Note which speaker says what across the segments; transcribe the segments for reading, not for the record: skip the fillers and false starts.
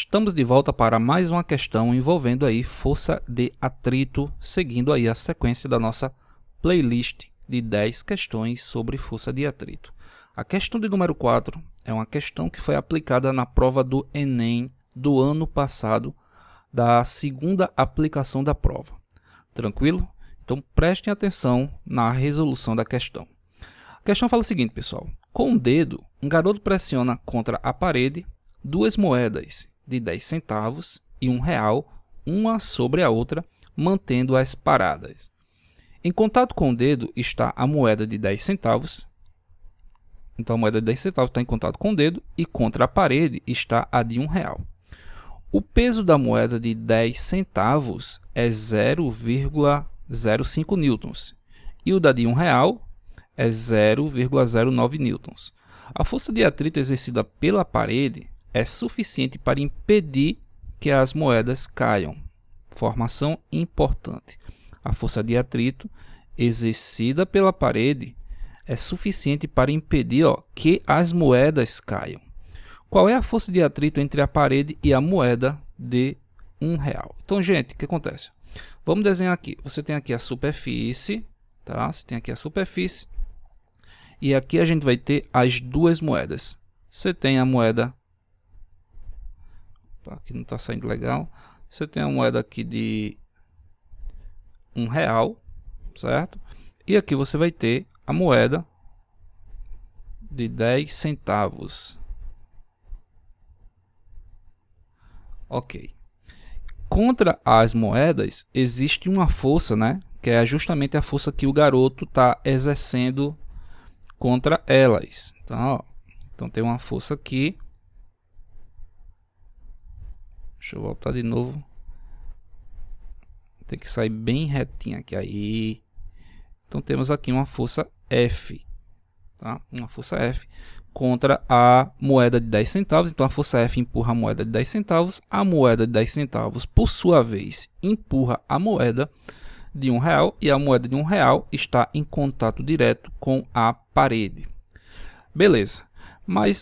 Speaker 1: Estamos de volta para mais uma questão envolvendo aí força de atrito, seguindo aí a sequência da nossa playlist de 10 questões sobre força de atrito. A questão de número 4 é uma questão que foi aplicada na prova do Enem do ano passado, da segunda aplicação da prova. Tranquilo? Então prestem atenção na resolução da questão. A questão fala o seguinte, pessoal. Com o dedo, um garoto pressiona contra a parede duas moedas de 10 centavos e R$1, uma sobre a outra, mantendo-as paradas. Em contato com o dedo está a moeda de 10 centavos. Então a moeda de 10 centavos está em contato com o dedo e contra a parede está a de R$1. O peso da moeda de 10 centavos é 0,05 newtons e o da de R$1 é 0,09 newtons. A força de atrito exercida pela parede é suficiente para impedir que as moedas caiam. Informação importante. A força de atrito exercida pela parede é suficiente para impedir que as moedas caiam. Qual é a força de atrito entre a parede e a moeda de R$1? Então, gente, o que acontece? Vamos desenhar aqui. Você tem aqui a superfície, tá? Você tem aqui a superfície. E aqui a gente vai ter as duas moedas. Você tem a moeda... Aqui não está saindo legal. Você tem a moeda aqui de R$1, certo? E aqui você vai ter a moeda de 10 centavos. Ok. Contra as moedas existe uma força, né? Que é justamente a força que o garoto está exercendo contra elas. Então tem uma força aqui. Deixa eu voltar de novo. Tem que sair bem retinho aqui. Aí. Então temos aqui uma força F. Tá? Uma força F contra a moeda de 10 centavos. Então a força F empurra a moeda de 10 centavos. A moeda de 10 centavos, por sua vez, empurra a moeda de R$1. E a moeda de R$1 está em contato direto com a parede. Beleza. Mas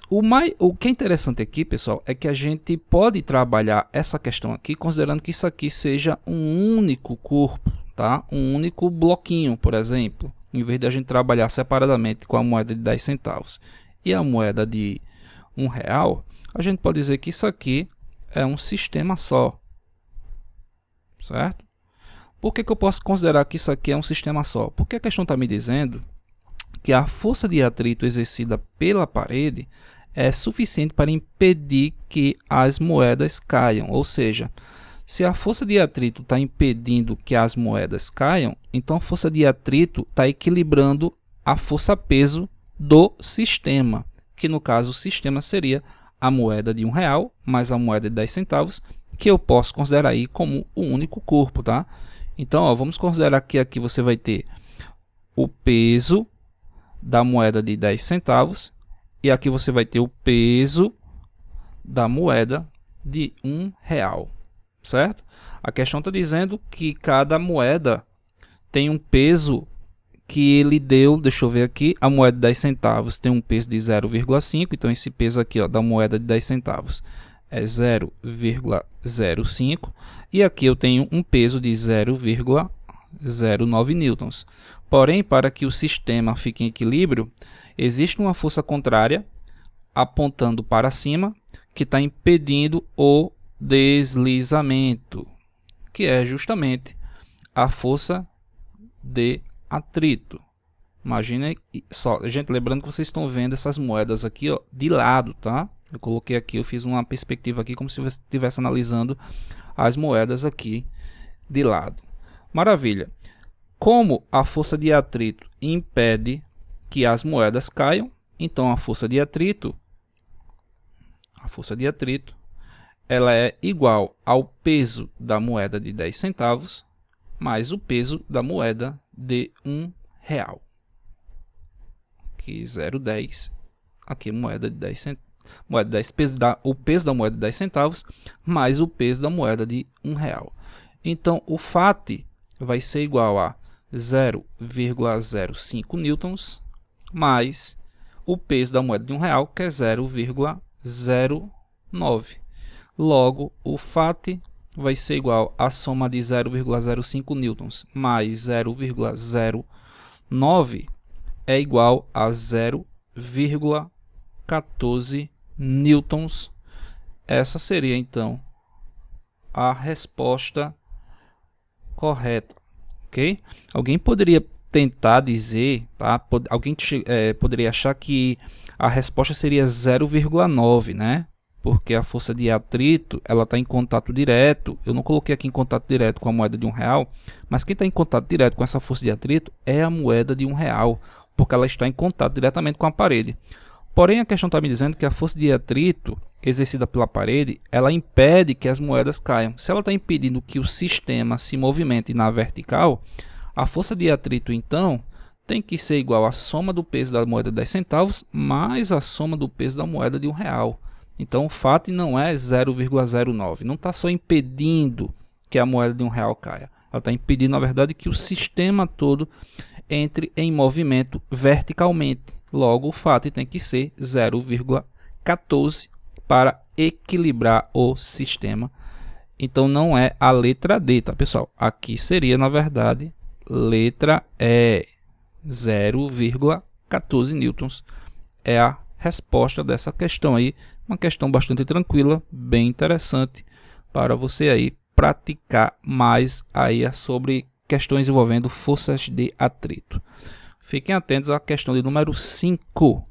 Speaker 1: o que é interessante aqui, pessoal, é que a gente pode trabalhar essa questão aqui considerando que isso aqui seja um único corpo, tá? Um único bloquinho, por exemplo, em vez de a gente trabalhar separadamente com a moeda de 10 centavos e a moeda de R$1, a gente pode dizer que isso aqui é um sistema só, certo? Por que eu posso considerar que isso aqui é um sistema só? Porque a questão está me dizendo que a força de atrito exercida pela parede é suficiente para impedir que as moedas caiam. Ou seja, se a força de atrito está impedindo que as moedas caiam, então a força de atrito está equilibrando a força-peso do sistema, que no caso o sistema seria a moeda de R$1 mais a moeda de 10 centavos, que eu posso considerar aí como um único corpo, tá? Então, vamos considerar que aqui você vai ter o peso da moeda de 10 centavos e aqui você vai ter o peso da moeda de R$1, certo? A questão está dizendo que cada moeda tem um peso que ele deu, deixa eu ver aqui, a moeda de 10 centavos tem um peso de 0,5, então esse peso aqui da moeda de 10 centavos é 0,05 e aqui eu tenho um peso de 0,09 newtons. Porém, para que o sistema fique em equilíbrio, existe uma força contrária apontando para cima que está impedindo o deslizamento, que é justamente a força de atrito. Imagina só, gente, lembrando que vocês estão vendo essas moedas aqui de lado, tá? Eu coloquei aqui, eu fiz uma perspectiva aqui como se você estivesse analisando as moedas aqui de lado. Maravilha. Como a força de atrito impede que as moedas caiam, então a força de atrito ela é igual ao peso da moeda de 10 centavos mais o peso da moeda de R$1. Aqui 0,10, aqui moeda de 10 centavos. Moeda 10, o peso da moeda de 10 centavos mais o peso da moeda de R$1. Então o FAT vai ser igual a 0,05 newtons mais o peso da moeda de R$1, que é 0,09. Logo, o FAT vai ser igual à soma de 0,05 newtons mais 0,09 é igual a 0,14 newtons. Essa seria então a resposta correta, ok? Alguém poderia tentar dizer, tá? Alguém poderia achar que a resposta seria 0,9, né? Porque a força de atrito ela está em contato direto. Eu não coloquei aqui em contato direto com a moeda de R$1, mas quem está em contato direto com essa força de atrito é a moeda de R$1, porque ela está em contato diretamente com a parede. Porém, a questão está me dizendo que a força de atrito exercida pela parede, ela impede que as moedas caiam. Se ela está impedindo que o sistema se movimente na vertical, a força de atrito, então, tem que ser igual à soma do peso da moeda de 10 centavos mais a soma do peso da moeda de R$1. Então, o FAT não é 0,09. Não está só impedindo que a moeda de R$1 caia. Ela está impedindo, na verdade, que o sistema todo entre em movimento verticalmente. Logo, o FAT tem que ser 0,14 para equilibrar o sistema. Então, não é a letra D, tá, pessoal? Aqui seria, na verdade, letra E. 0,14 newtons é a resposta dessa questão aí. Uma questão bastante tranquila, bem interessante para você aí praticar mais aí sobre questões envolvendo forças de atrito. Fiquem atentos à questão de número 5.